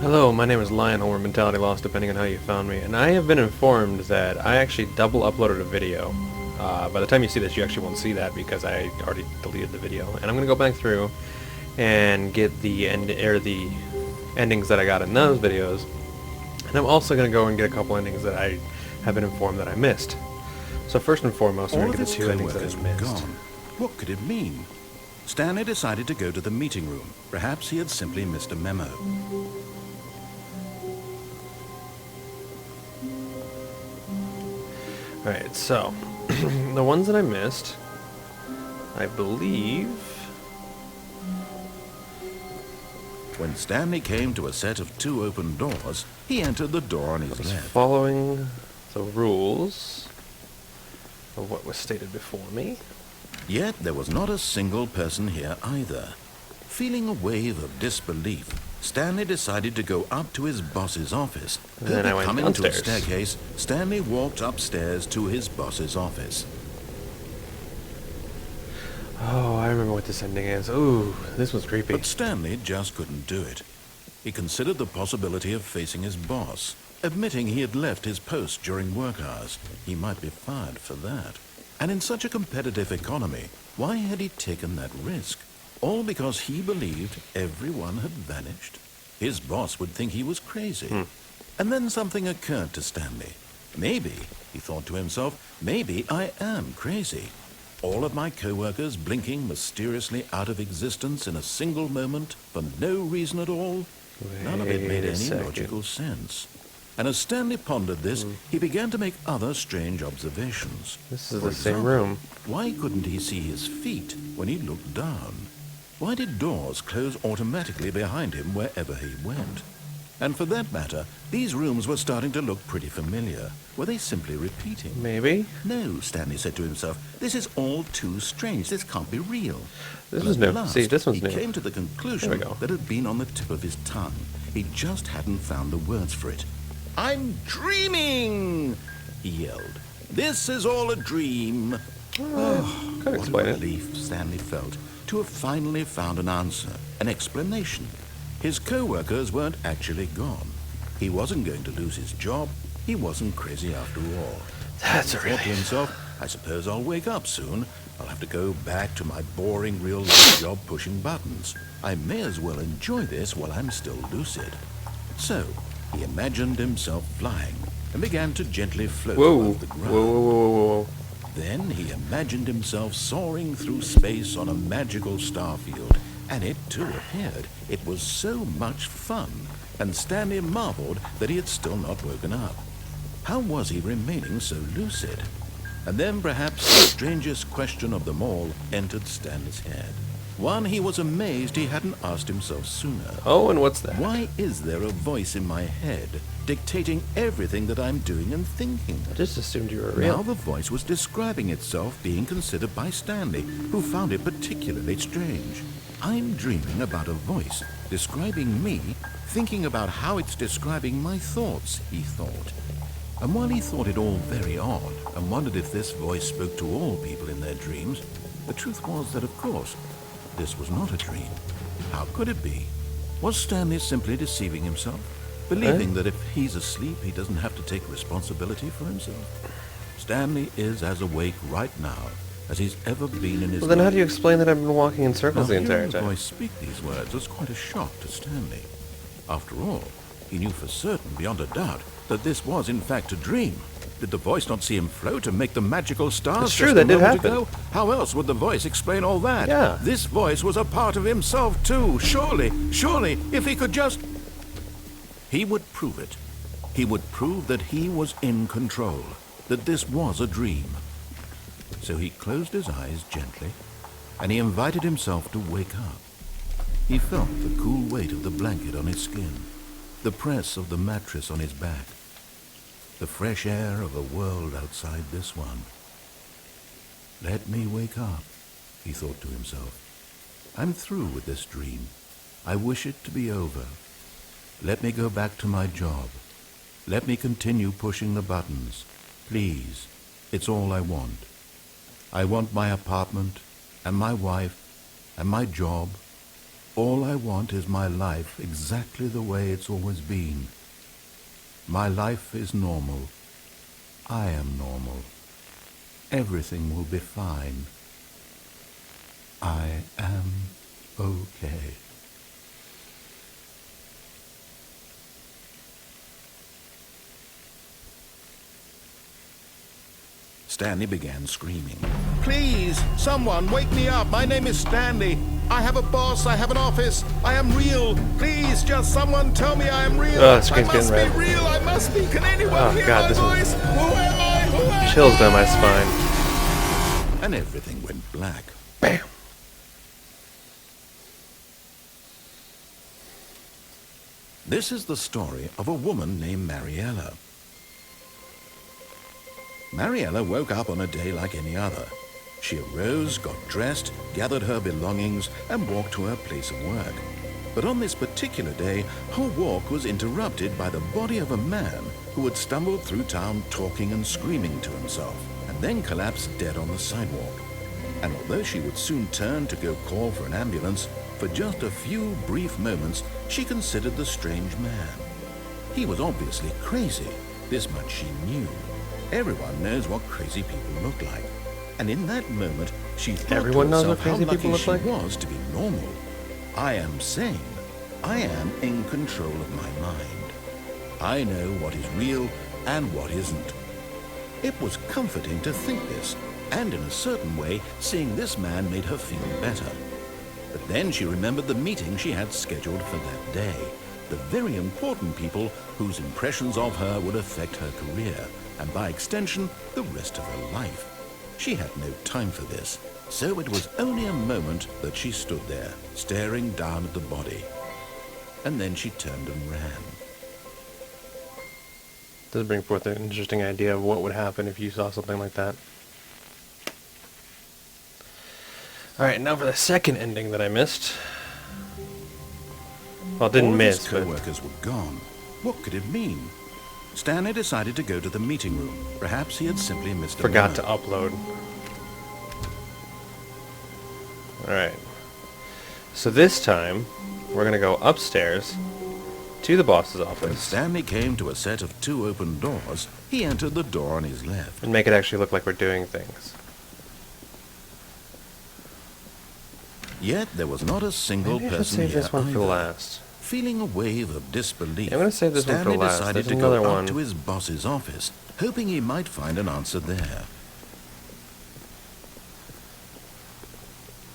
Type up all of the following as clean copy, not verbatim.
Hello, my name is Lionel, or Mentality Lost, depending on how you found me, and I have been informed that I actually double uploaded a video. By the time you see this, you actually won't see that because I already deleted the video. And I'm gonna go back through and get the the endings that I got in those videos, and I'm also gonna go and get a couple endings that I have been informed that I missed. So first and foremost, I'm All gonna of get the his two endings that co-workers I were missed. gone. What could it mean? Stanley decided to go to the meeting room. Perhaps he had simply missed a memo. Alright, so the ones that I missed, I believe. When Stanley came to a set of two open doors, he entered the door on his Was left. following the rules of what was stated before me. Yet there was not a single person here either. Feeling a wave of disbelief, Stanley decided to go up to his boss's office. And then I went Coming to a downstairs. staircase, Stanley walked upstairs to his boss's office. Oh, I remember what this ending is. Ooh, this was creepy. But Stanley just couldn't do it. He considered the possibility of facing his boss, admitting he had left his post during work hours. He might be fired for that. And in such a competitive economy, why had he taken that risk? All because he believed everyone had vanished? His boss would think he was crazy. And then something occurred to Stanley. Maybe, he thought to himself, maybe I am crazy. All of my co-workers blinking mysteriously out of existence in a single moment for no reason at all? None of it made Wait a any second. logical sense. And as Stanley pondered this, he began to make other strange observations. This is For the same example, room. why couldn't he see his feet when he looked down? Why did doors close automatically behind him wherever he went? And for that matter, these rooms were starting to look pretty familiar. Were they simply repeating? Maybe. No, Stanley said to himself, this is all too strange. This can't be real. This But is at new. last, See, this one's he new. came to the There conclusion we go. that had been on the tip of his tongue. He just hadn't found the words for it. I'm dreaming, he yelled. This is all a dream. Could What a explain it. relief Stanley felt to have finally found an answer, an explanation. His co-workers weren't actually gone. He wasn't going to lose his job. He wasn't crazy after all. That's a He thought to relief. himself, I suppose I'll wake up soon. I'll have to go back to my boring real-life job pushing buttons. I may as well enjoy this while I'm still lucid. So, he imagined himself flying and began to gently float Whoa. above the Whoa, ground. whoa, whoa, whoa, whoa. Then he imagined himself soaring through space on a magical starfield, and it too appeared. It was so much fun, and Stanley marveled that he had still not woken up. How was he remaining so lucid? And then perhaps the strangest question of them all entered Stanley's head. One he was amazed he hadn't asked himself sooner. Oh, and what's that? Why is there a voice in my head dictating everything that I'm doing and thinking? I just assumed you were Now real. the voice was describing itself being considered by Stanley, who found it particularly strange. I'm dreaming about a voice describing me, thinking about how it's describing my thoughts, he thought. And while he thought it all very odd and wondered if this voice spoke to all people in their dreams, the truth was that, of course, this was not a dream. How could it be? Was Stanley simply deceiving himself? Believing that if he's asleep, he doesn't have to take responsibility for himself? Stanley is as awake right now as he's ever been in his Well, then how life. do you explain that I've been walking in circles the Now, entire hearing the time? voice speak these words was quite a shock to Stanley. After all, he knew for certain, beyond a doubt, that this was in fact a dream. Did the voice not see him float and make the magical stars It's true, just that a did moment happen. ago? How else would the voice explain all that? Yeah. This voice was a part of himself too. Surely, if he could just... He would prove it. He would prove that he was in control, that this was a dream. So he closed his eyes gently, and he invited himself to wake up. He felt the cool weight of the blanket on his skin, the press of the mattress on his back, the fresh air of a world outside this one. Let me wake up, he thought to himself. I'm through with this dream. I wish it to be over. Let me go back to my job. Let me continue pushing the buttons. Please, it's all I want. I want my apartment, and my wife, and my job, All I want is my life exactly the way it's always been. My life is normal. I am normal. Everything will be fine. I am okay. Stanley began screaming. Please, someone, wake me up. My name is Stanley. I have a boss. I have an office. I am real. Please, just someone tell me I am real. Oh, the screen's I getting must red. be real. I must be. Can anyone hear God, my this voice? Who am I? Who am chills I? down my spine. And everything went black. Bam. This is the story of a woman named Mariella. Mariella woke up on a day like any other. She arose, got dressed, gathered her belongings, and walked to her place of work. But on this particular day, her walk was interrupted by the body of a man who had stumbled through town talking and screaming to himself, and then collapsed dead on the sidewalk. And although she would soon turn to go call for an ambulance, for just a few brief moments, she considered the strange man. He was obviously crazy. This much she knew. Everyone knows what crazy people look like. And in that moment, she thought Everyone to knows herself what crazy how lucky people look she like? was to be normal. I am sane. I am in control of my mind. I know what is real and what isn't. It was comforting to think this, and in a certain way, seeing this man made her feel better. But then she remembered the meeting she had scheduled for that day, the very important people whose impressions of her would affect her career, and by extension, the rest of her life. She had no time for this, so it was only a moment that she stood there, staring down at the body. And then she turned and ran. Does bring forth an interesting idea of what would happen if you saw something like that. Alright, now for the second ending that I missed. Well, didn't All miss, his but co-workers were gone. What could it mean? Stanley decided to go to the meeting room. Perhaps he had simply missed a forgot to memo. upload. Alright. So this time, we're going to go upstairs to the boss's When office Stanley came to a set of two open doors, he entered the door on his left. and make it actually look like we're doing things. Yet there was not a single Maybe I should person save here this one for either. last. Feeling a wave of disbelief, I'm gonna save this one for Stanley last. decided There's to another go one. up to his boss's office, hoping he might find an answer there.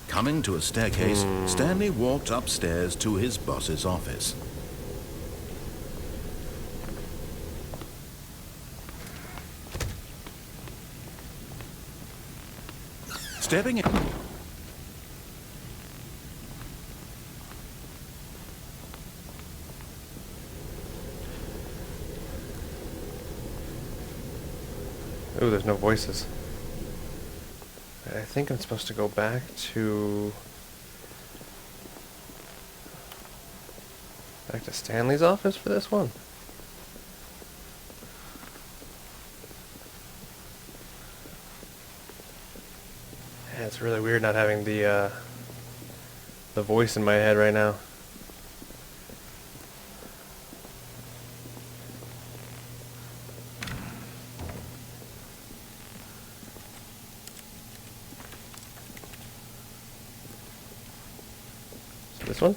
Coming to a staircase, Stanley walked upstairs to his boss's office. Stepping in. Ooh, there's no voices. I think I'm supposed to go back to Stanley's office for this one. Yeah, it's really weird not having the voice in my head right now. So this one?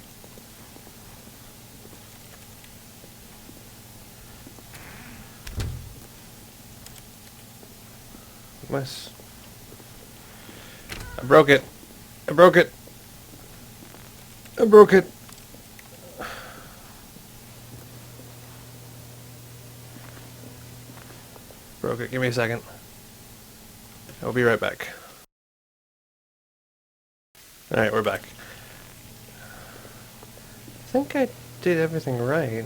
Nice. I broke it. I broke it. I broke it. Broke it. Give me a second. I'll be right back. Alright, we're back. I think I did everything right.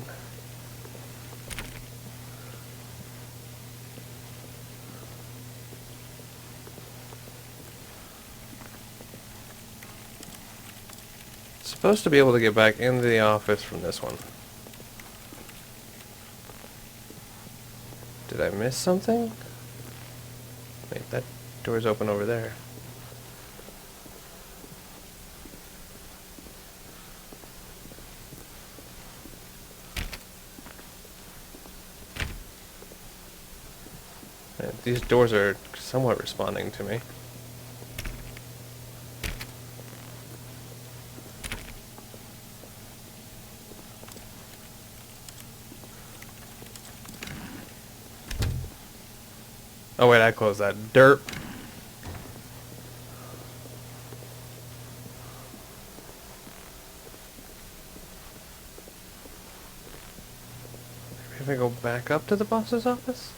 Supposed to be able to get back into the office from this one. Did I miss something? Wait, that door's open over there. These doors are somewhat responding to me. Oh wait, I closed that. Derp. Maybe if I go back up to the boss's office?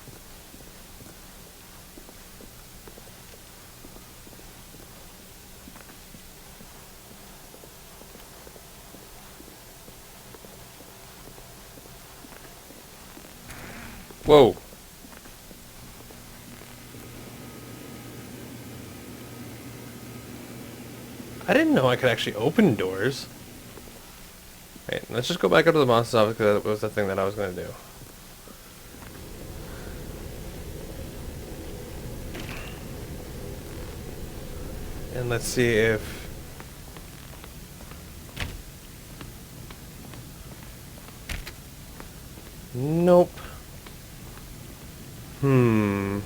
Whoa. I didn't know I could actually open doors. Wait, let's just go back up to the boss's office because that was the thing that I was going to do. And let's see if... Nope. Hmm.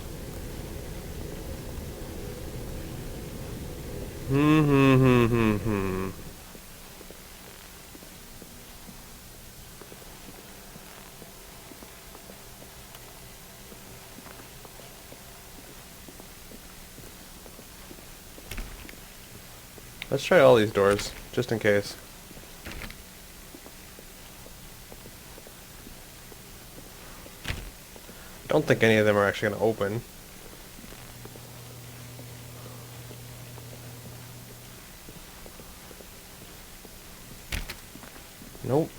Hmm. Let's try all these doors, just in case. I don't think any of them are actually going to open. Nope.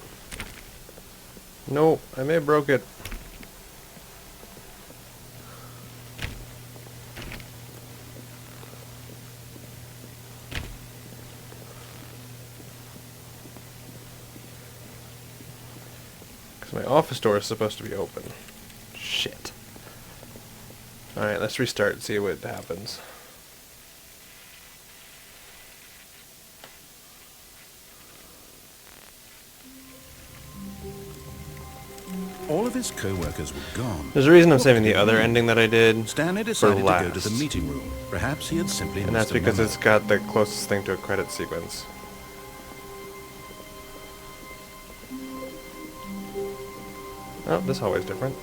Nope, I may have broke it. Because my office door is supposed to be open. Shit. Alright, let's restart and see what happens. All of his co-workers were gone. There's a reason I'm saving the other ending that I did Stanley for decided to last. go to the meeting room. Perhaps he had simply And missed that's because a memo. it's got the closest thing to a credit sequence. Oh, this hallway's different.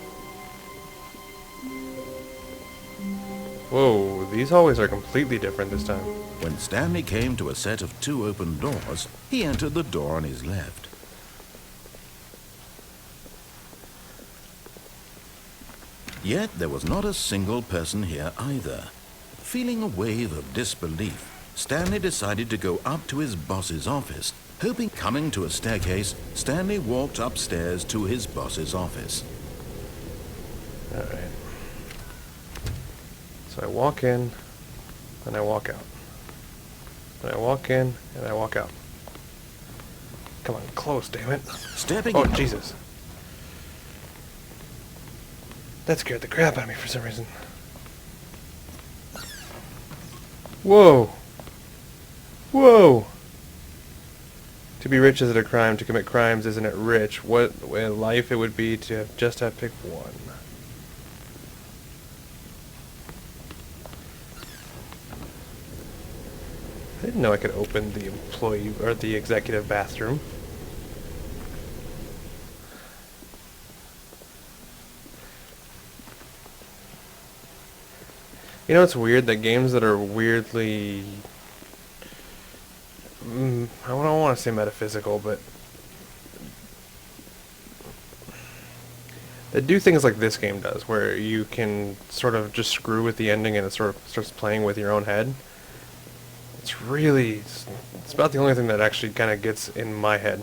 Whoa, these hallways are completely different this time. When Stanley came to a set of 2 open doors, he entered the door on his left. Yet there was not a single person here either. Feeling a wave of disbelief, Stanley decided to go up to his boss's office. Hoping coming to a staircase, Stanley walked upstairs to his boss's office. Alright. So I walk in, and I walk out. And I walk in, and I walk out. Come on, close, damn it. Stepping Oh, in- Jesus. That scared the crap out of me for some reason. Whoa! Whoa! To be rich isn't a crime. To commit crimes isn't it rich? What a life it would be to just have picked one. I didn't know I could open the employee or the executive bathroom. You know, it's weird that games that are weirdly... I don't want to say metaphysical, but... that do things like this game does, where you can sort of just screw with the ending and it sort of starts playing with your own head. It's really... it's about the only thing that actually kind of gets in my head.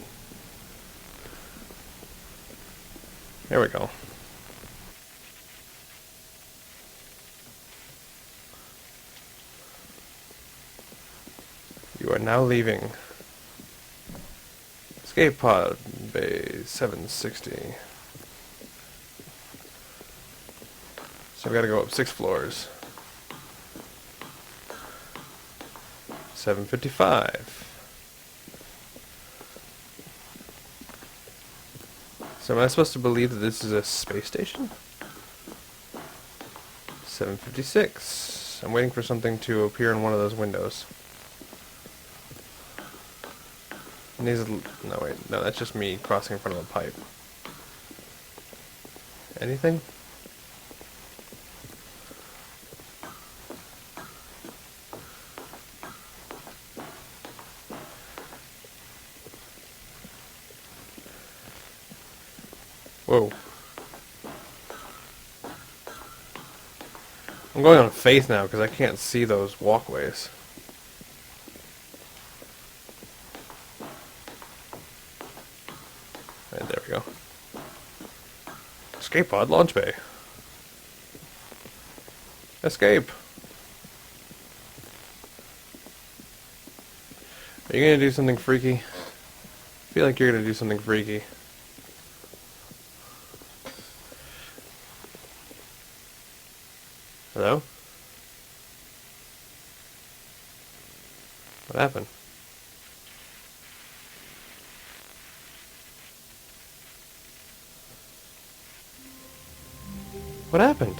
There we go. You are now leaving. Escape pod, bay 760. So I've got to go up 6 floors. 755. So am I supposed to believe that this is a space station? 7:56. I'm waiting for something to appear in one of those windows. And these, no wait, no, that's just me crossing in front of a pipe. Anything? Whoa. I'm going on faith now because I can't see those walkways. Right, there we go. Escape pod launch bay. Escape. Are you gonna do something freaky? I feel like you're gonna do something freaky. Hello? What happened? What happened?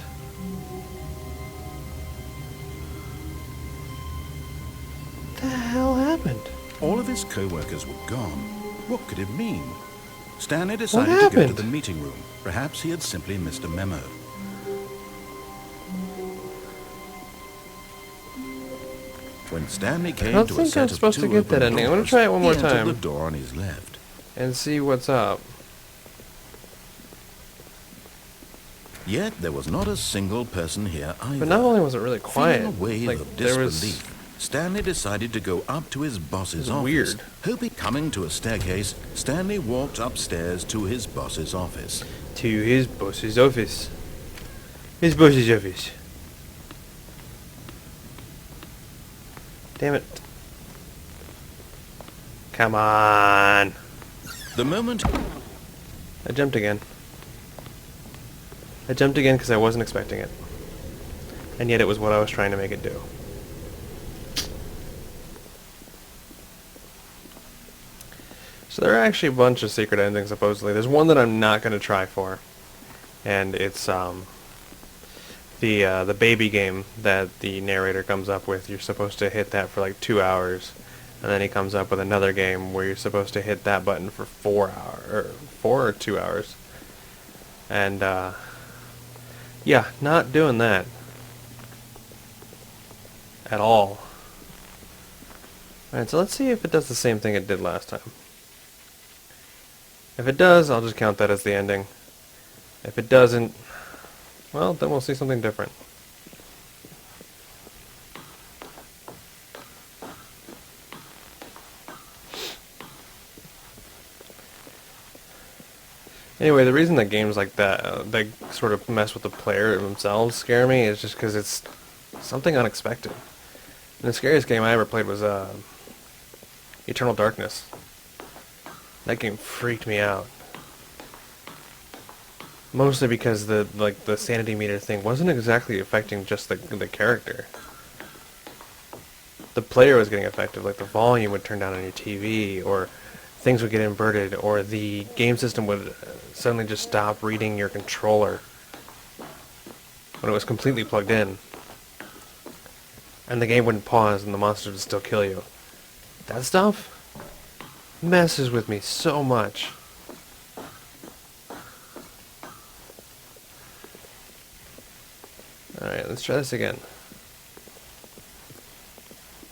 What the hell happened? All of his co-workers were gone. What could it mean? Stanley decided to go to the meeting room. Perhaps he had simply missed a memo. When Stanley came I don't to a think set I'm of supposed to two get that open ending. I'm gonna doors, try it one more he entered time. the door on his left. And see what's up. Yet there was not a single person here either. But not only was it really quiet, Feeling a wave like of there was... disbelief, Stanley decided to go up to his boss's It was office. weird. Hoping coming to a staircase, Stanley walked upstairs to his boss's office. To his boss's office. His boss's office. Damn it. Come on. The moment I jumped again. I jumped again because I wasn't expecting it. And yet it was what I was trying to make it do. So there are actually a bunch of secret endings, supposedly. There's one that I'm not going to try for. And it's the baby game that the narrator comes up with. You're supposed to hit that for like 2 hours. And then he comes up with another game where you're supposed to hit that button for 4 hours, or 4 or 2 hours. And yeah, not doing that at all. Alright, so let's see if it does the same thing it did last time. If it does, I'll just count that as the ending. If it doesn't, well, then we'll see something different. Anyway, the reason that games like that, they sort of mess with the player themselves, scare me, is just because it's something unexpected. And the scariest game I ever played was Eternal Darkness. That game freaked me out. Mostly because the sanity meter thing wasn't exactly affecting just the character. The player was getting affected, like the volume would turn down on your TV, or things would get inverted, or the game system would suddenly just stop reading your controller when it was completely plugged in. And the game wouldn't pause and the monster would still kill you. That stuff messes with me so much. Alright, let's try this again.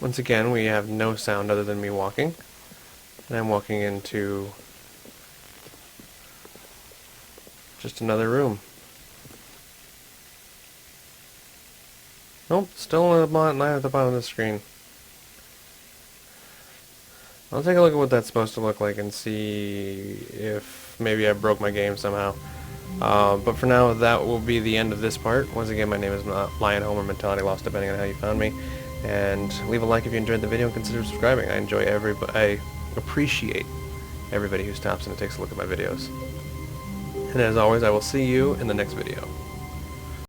Once again, we have no sound other than me walking. And I'm walking into just another room. Nope, still at the bottom of the screen. I'll take a look at what that's supposed to look like and see if maybe I broke my game somehow. But for now, that will be the end of this part. Once again, my name is Lion Homer Mentality Lost, depending on how you found me. And leave a like if you enjoyed the video and consider subscribing. I appreciate everybody who stops and takes a look at my videos. And as always, I will see you in the next video.